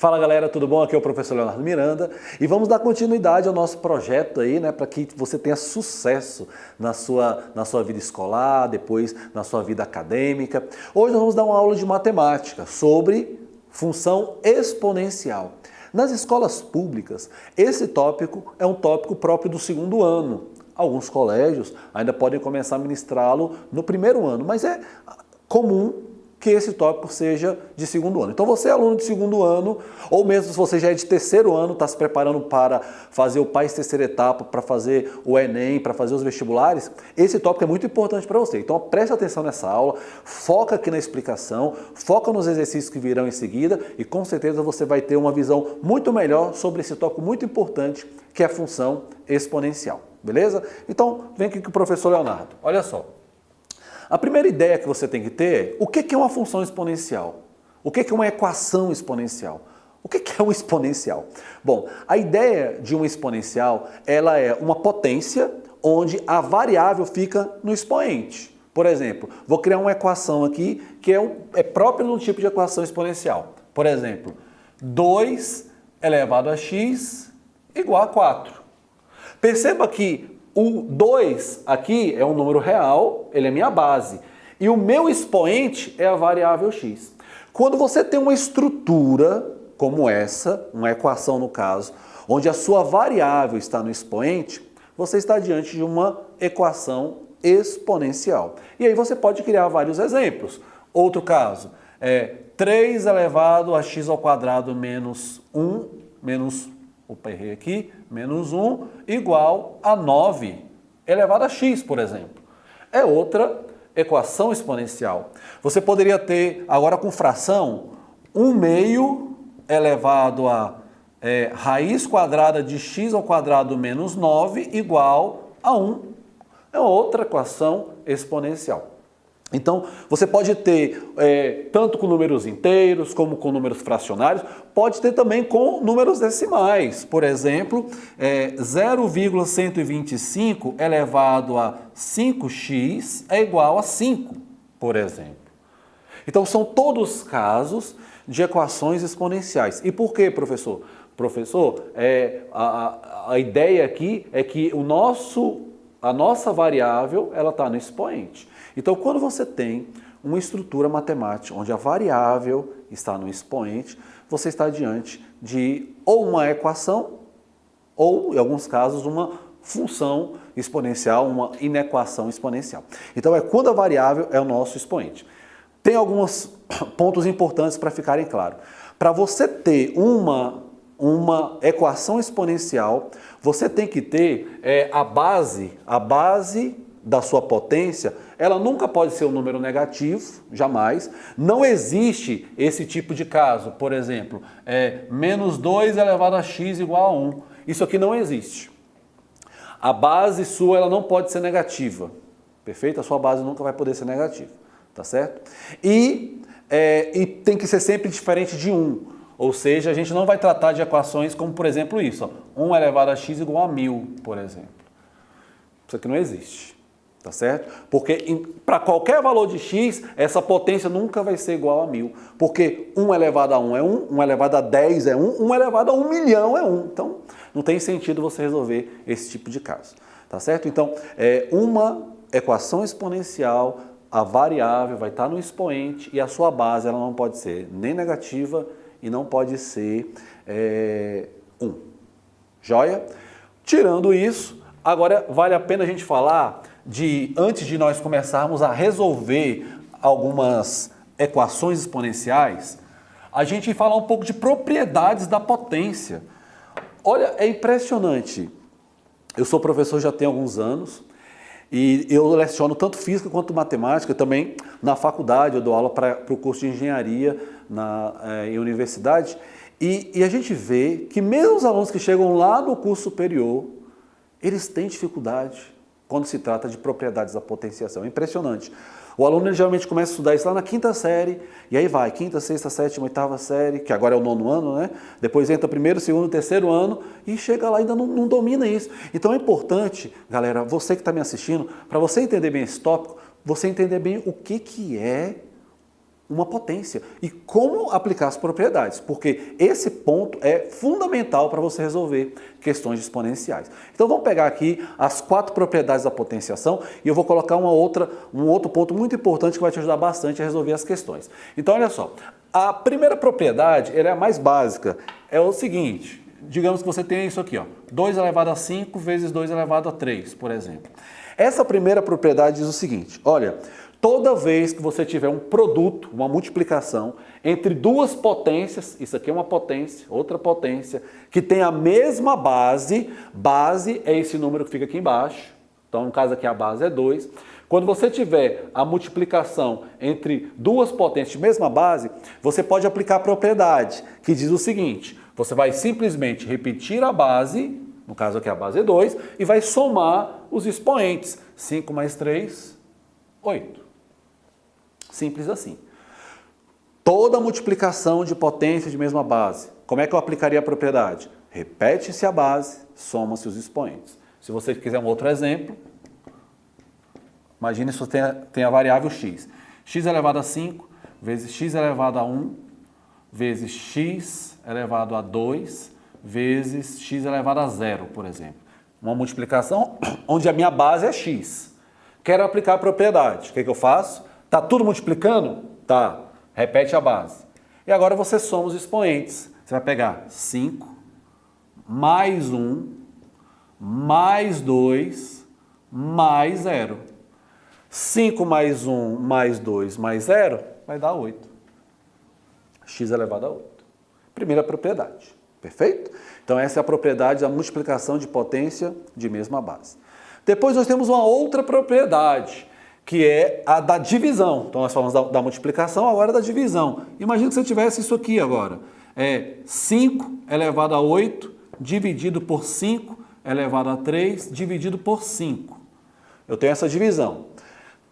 Fala galera, tudo bom? Aqui é o professor Leonardo Miranda e vamos dar continuidade ao nosso projeto aí, né, para que você tenha sucesso na sua vida escolar, depois na sua vida acadêmica. Hoje nós vamos dar uma aula de matemática sobre função exponencial. Nas escolas públicas, esse tópico é um tópico próprio do segundo ano. Alguns colégios ainda podem começar a ministrá-lo no primeiro ano, mas é comum que esse tópico seja de segundo ano. Então você é aluno de segundo ano, ou mesmo se você já é de terceiro ano, está se preparando para fazer o PAS terceira etapa, para fazer o Enem, para fazer os vestibulares, esse tópico é muito importante para você. Então preste atenção nessa aula, foca aqui na explicação, foca nos exercícios que virão em seguida e com certeza você vai ter uma visão muito melhor sobre esse tópico muito importante que é a função exponencial. Beleza? Então vem aqui com o professor Leonardo. Olha só. A primeira ideia que você tem que ter é o que é uma função exponencial? O que é uma equação exponencial? O que é um exponencial? Bom, a ideia de uma exponencial, ela é uma potência onde a variável fica no expoente. Por exemplo, vou criar uma equação aqui que é própria de um tipo de equação exponencial. Por exemplo, 2 elevado a x igual a 4. Perceba que o 2 aqui é um número real, ele é minha base. E o meu expoente é a variável x. Quando você tem uma estrutura como essa, uma equação no caso, onde a sua variável está no expoente, você está diante de uma equação exponencial. E aí você pode criar vários exemplos. Outro caso é 3 elevado a x ao quadrado menos 1, menos 1 igual a 9 elevado a x, por exemplo. É outra equação exponencial. Você poderia ter, agora com fração, 1 meio elevado a raiz quadrada de x ao quadrado menos 9 igual a 1. É outra equação exponencial. Então, você pode ter tanto com números inteiros, como com números fracionários, pode ter também com números decimais. Por exemplo, 0,125 elevado a 5x é igual a 5, por exemplo. Então, são todos casos de equações exponenciais. E por quê, professor? Professor, a ideia aqui é que a nossa variável ela está no expoente. Então, quando você tem uma estrutura matemática onde a variável está no expoente, você está diante de ou uma equação ou, em alguns casos, uma função exponencial, uma inequação exponencial. Então, é quando a variável é o nosso expoente. Tem alguns pontos importantes para ficarem claros. Para você ter uma equação exponencial, você tem que ter a base da sua potência, ela nunca pode ser um número negativo, jamais. Não existe esse tipo de caso, por exemplo, menos 2 elevado a x igual a 1. Isso aqui não existe. A base sua ela não pode ser negativa, perfeito? A sua base nunca vai poder ser negativa, tá certo? E tem que ser sempre diferente de 1. Ou seja, a gente não vai tratar de equações como, por exemplo, isso. 1 elevado a x igual a 1000, por exemplo. Isso aqui não existe. Tá certo? Porque para qualquer valor de x, essa potência nunca vai ser igual a 1000. Porque 1 elevado a 1 é 1, 1 elevado a 10 é 1, 1 elevado a 1 milhão é 1. Então, não tem sentido você resolver esse tipo de caso. Tá certo? Então, uma equação exponencial, a variável vai estar no expoente e a sua base ela não pode ser nem negativa e não pode ser 1. Joia? Tirando isso, agora vale a pena a gente falar antes de nós começarmos a resolver algumas equações exponenciais, a gente falar um pouco de propriedades da potência. Olha, é impressionante. Eu sou professor já tem alguns anos e eu leciono tanto física quanto matemática. Também na faculdade eu dou aula para o curso de engenharia em universidade. E a gente vê que mesmo os alunos que chegam lá no curso superior, eles têm dificuldade quando se trata de propriedades da potenciação. É impressionante. O aluno ele geralmente começa a estudar isso lá na quinta série, e aí vai, quinta, sexta, sétima, oitava série, que agora é o 9º ano, né? Depois entra primeiro, segundo, terceiro ano, e chega lá e ainda não domina isso. Então é importante, galera, você que está me assistindo, para você entender bem esse tópico, você entender bem o que é uma potência. E como aplicar as propriedades? Porque esse ponto é fundamental para você resolver questões exponenciais. Então vamos pegar aqui as 4 propriedades da potenciação e eu vou colocar um outro ponto muito importante que vai te ajudar bastante a resolver as questões. Então olha só, a primeira propriedade, ela é a mais básica, é o seguinte, digamos que você tem isso aqui, ó, 2 elevado a 5 vezes 2 elevado a 3, por exemplo. Essa primeira propriedade diz o seguinte, olha, toda vez que você tiver um produto, uma multiplicação, entre duas potências, isso aqui é uma potência, outra potência, que tem a mesma base, base é esse número que fica aqui embaixo, então no caso aqui a base é 2. Quando você tiver a multiplicação entre duas potências de mesma base, você pode aplicar a propriedade, que diz o seguinte, você vai simplesmente repetir a base, no caso aqui a base é 2, e vai somar os expoentes, 5 mais 3, 8. Simples assim. Toda multiplicação de potência de mesma base. Como é que eu aplicaria a propriedade? Repete-se a base, soma-se os expoentes. Se você quiser um outro exemplo, imagine se você tem a variável x. X elevado a 5 vezes x elevado a 1 vezes x elevado a 2 vezes x elevado a 0, por exemplo. Uma multiplicação onde a minha base é x. Quero aplicar a propriedade. O que eu faço? Tá tudo multiplicando? Tá. Repete a base. E agora você soma os expoentes. Você vai pegar 5 mais 1 mais 2 mais 0. 5 mais 1 mais 2 mais 0 vai dar 8. X elevado a 8. Primeira propriedade. Perfeito? Então essa é a propriedade da multiplicação de potência de mesma base. Depois nós temos uma outra propriedade, que é a da divisão. Então nós falamos da multiplicação, agora da divisão. Imagina que você tivesse isso aqui agora. 5 elevado a 8 dividido por 5 elevado a 3 dividido por 5. Eu tenho essa divisão.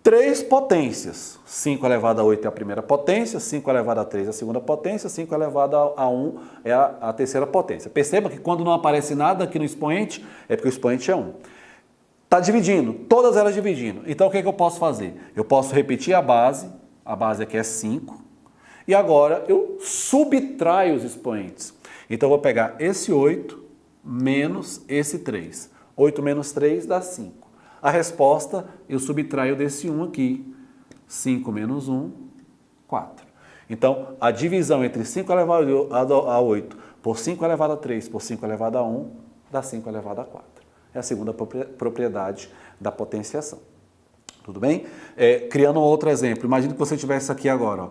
3 potências. 5 elevado a 8 é a primeira potência, 5 elevado a 3 é a segunda potência, 5 elevado a 1 é a terceira potência. Perceba que quando não aparece nada aqui no expoente, é porque o expoente é 1. Está dividindo, todas elas dividindo. Então o que eu posso fazer? Eu posso repetir a base aqui é 5, e agora eu subtraio os expoentes. Então eu vou pegar esse 8 menos esse 3. 8 menos 3 dá 5. A resposta eu subtraio desse 1 aqui. 5 menos 1, 4. Então a divisão entre 5 elevado a 8 por 5 elevado a 3 por 5 elevado a 1 dá 5 elevado a 4. É a segunda propriedade da potenciação. Tudo bem? Criando um outro exemplo, imagine que você tivesse aqui agora, ó,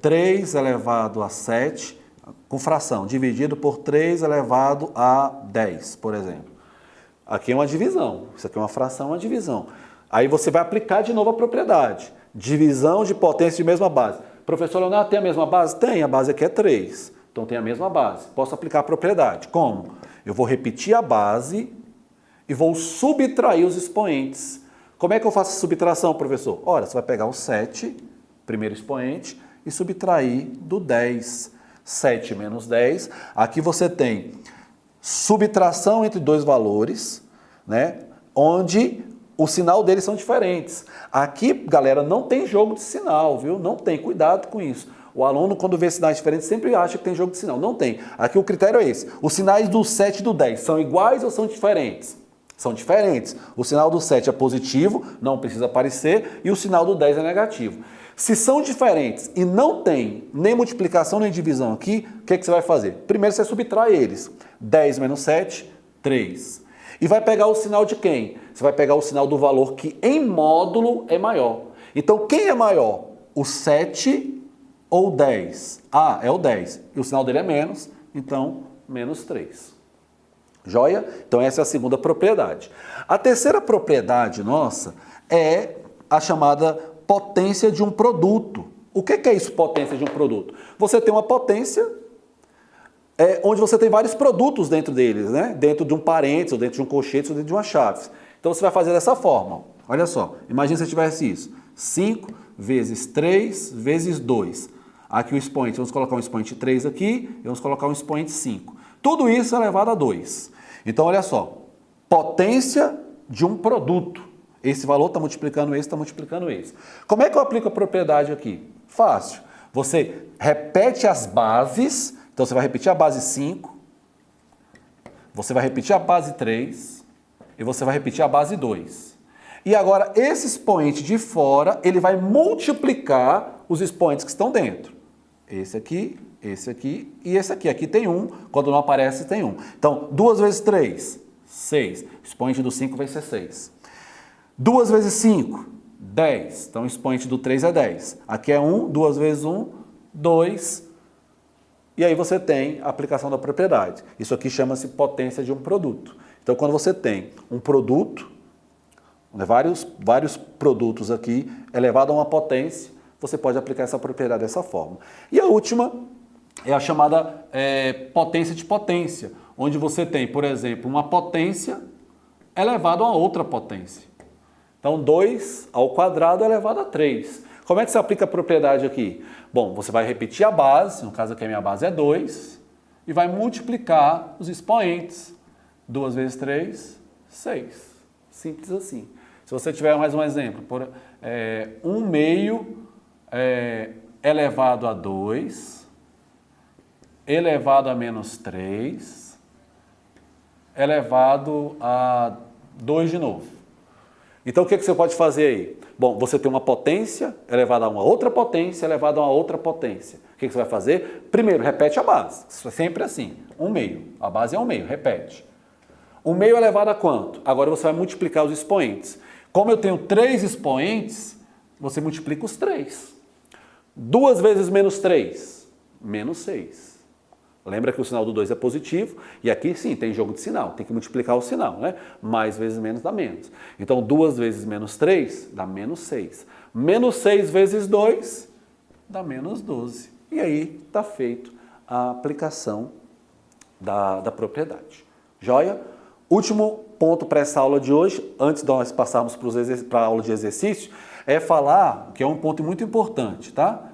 3 elevado a 7, com fração, dividido por 3 elevado a 10, por exemplo. Aqui é uma divisão, isso aqui é uma fração, uma divisão. Aí você vai aplicar de novo a propriedade. Divisão de potência de mesma base. Professor Leonardo, tem a mesma base? Tem, a base aqui é 3. Então tem a mesma base. Posso aplicar a propriedade. Como? Eu vou repetir a base e vou subtrair os expoentes. Como é que eu faço a subtração, professor? Ora, você vai pegar o 7, primeiro expoente, e subtrair do 10. 7 menos 10. Aqui você tem subtração entre dois valores, né? Onde o sinal deles são diferentes. Aqui, galera, não tem jogo de sinal, viu? Não tem, cuidado com isso. O aluno, quando vê sinais diferentes, sempre acha que tem jogo de sinal. Não tem. Aqui o critério é esse. Os sinais do 7 e do 10 são iguais ou são diferentes? São diferentes. O sinal do 7 é positivo, não precisa aparecer, e o sinal do 10 é negativo. Se são diferentes e não tem nem multiplicação nem divisão aqui, o que você vai fazer? Primeiro você subtrai eles. 10 menos 7, 3. E vai pegar o sinal de quem? Você vai pegar o sinal do valor que em módulo é maior. Então quem é maior? O 7 ou o 10? Ah, é o 10. E o sinal dele é menos, então menos 3. Joia? Então essa é a segunda propriedade. A terceira propriedade nossa é a chamada potência de um produto. O que é isso, potência de um produto? Você tem uma potência onde você tem vários produtos dentro deles, né? Dentro de um parênteses, ou dentro de um colchete, ou dentro de uma chave. Então você vai fazer dessa forma. Olha só, imagine se você tivesse isso. 5 vezes 3 vezes 2. Aqui o expoente, vamos colocar um expoente 3 aqui, e vamos colocar um expoente 5. Tudo isso é elevado a 2. Então olha só, potência de um produto. Esse valor está multiplicando esse, está multiplicando esse. Como é que eu aplico a propriedade aqui? Fácil. Você repete as bases, então você vai repetir a base 5, você vai repetir a base 3 e você vai repetir a base 2. E agora esse expoente de fora, ele vai multiplicar os expoentes que estão dentro. Esse aqui e esse aqui. Aqui tem 1, quando não aparece tem 1. Então, 2 vezes 3, 6. O expoente do 5 vai ser 6. 2 vezes 5, 10. Então, o expoente do 3 é 10. Aqui é 1, 2 vezes 1, 2. E aí você tem a aplicação da propriedade. Isso aqui chama-se potência de um produto. Então, quando você tem um produto, vários produtos aqui elevado a uma potência, você pode aplicar essa propriedade dessa forma. E a última é a chamada potência de potência, onde você tem, por exemplo, uma potência elevada a outra potência. Então, 2 ao quadrado elevado a 3. Como é que você aplica a propriedade aqui? Bom, você vai repetir a base, no caso aqui a minha base é 2, e vai multiplicar os expoentes. 2 vezes 3, 6. Simples assim. Se você tiver mais um exemplo, 1 meio elevado a 2, elevado a menos 3, elevado a 2 de novo. Então, o que você pode fazer aí? Bom, você tem uma potência elevada a uma outra potência, elevada a uma outra potência. O que você vai fazer? Primeiro, repete a base. Isso é sempre assim. 1 meio. A base é 1 meio. Repete. 1 meio elevado a quanto? Agora você vai multiplicar os expoentes. Como eu tenho 3 expoentes, você multiplica os 3. 2 vezes menos 3, menos 6. Lembra que o sinal do 2 é positivo, e aqui sim, tem jogo de sinal, tem que multiplicar o sinal, né? Mais vezes menos dá menos. Então, 2 vezes menos 3 dá menos 6. Menos 6 vezes 2 dá menos 12. E aí está feito a aplicação da propriedade. Joia? Último ponto para essa aula de hoje, antes de nós passarmos para a aula de exercício, é falar, que é um ponto muito importante, tá?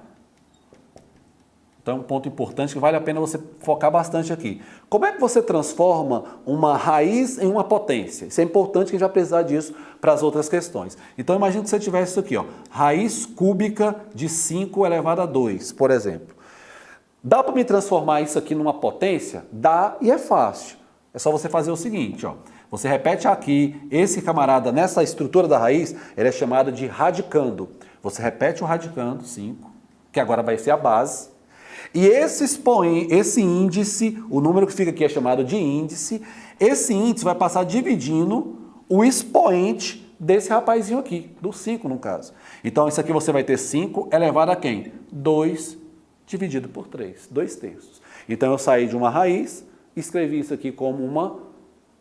Então é um ponto importante que vale a pena você focar bastante aqui. Como é que você transforma uma raiz em uma potência? Isso é importante, que a gente vai precisar disso para as outras questões. Então imagine que você tivesse isso aqui, ó, raiz cúbica de 5 elevado a 2, por exemplo. Dá para me transformar isso aqui numa potência? Dá, e é fácil. É só você fazer o seguinte, ó. Você repete aqui, esse camarada, nessa estrutura da raiz, ele é chamado de radicando. Você repete o radicando, 5, que agora vai ser a base. E esse índice, o número que fica aqui é chamado de índice, esse índice vai passar dividindo o expoente desse rapazinho aqui, do 5 no caso. Então isso aqui você vai ter 5 elevado a quem? 2 dividido por 3, 2/3. Então eu saí de uma raiz e escrevi isso aqui como uma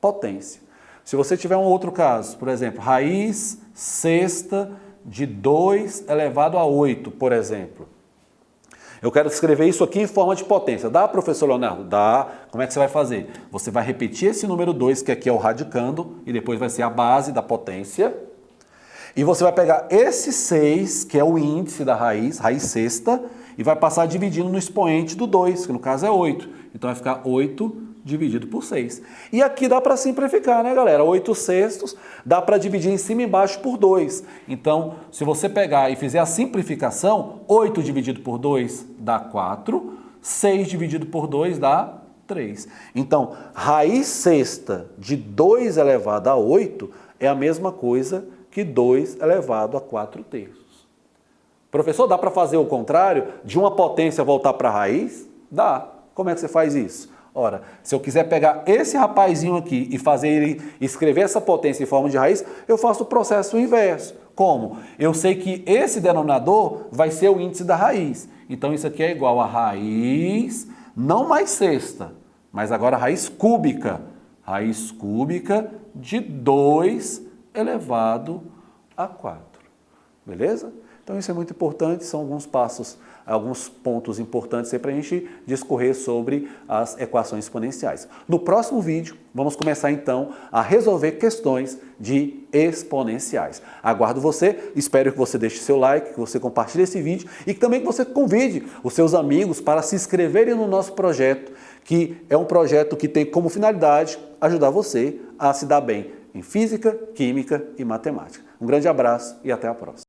potência. Se você tiver um outro caso, por exemplo, raiz sexta de 2 elevado a 8, por exemplo. Eu quero escrever isso aqui em forma de potência. Dá, professor Leonardo? Dá. Como é que você vai fazer? Você vai repetir esse número 2, que aqui é o radicando, e depois vai ser a base da potência. E você vai pegar esse 6, que é o índice da raiz sexta, e vai passar dividindo no expoente do 2, que no caso é 8. Então vai ficar 8 dividido por 6. E aqui dá para simplificar, né, galera? 8/6 dá para dividir em cima e embaixo por 2. Então, se você pegar e fizer a simplificação, 8 dividido por 2 dá 4, 6 dividido por 2 dá 3. Então, raiz sexta de 2 elevado a 8 é a mesma coisa que 2 elevado a 4/3. Professor, dá para fazer o contrário? De uma potência voltar para a raiz? Dá. Como é que você faz isso? Ora, se eu quiser pegar esse rapazinho aqui e fazer ele escrever essa potência em forma de raiz, eu faço o processo inverso. Como? Eu sei que esse denominador vai ser o índice da raiz. Então isso aqui é igual a raiz, não mais sexta, mas agora raiz cúbica. Raiz cúbica de 2 elevado a 4. Beleza? Então isso é muito importante, são alguns passos, alguns pontos importantes para a gente discorrer sobre as equações exponenciais. No próximo vídeo, vamos começar então a resolver questões de exponenciais. Aguardo você, espero que você deixe seu like, que você compartilhe esse vídeo e também que você convide os seus amigos para se inscreverem no nosso projeto, que é um projeto que tem como finalidade ajudar você a se dar bem em física, química e matemática. Um grande abraço e até a próxima.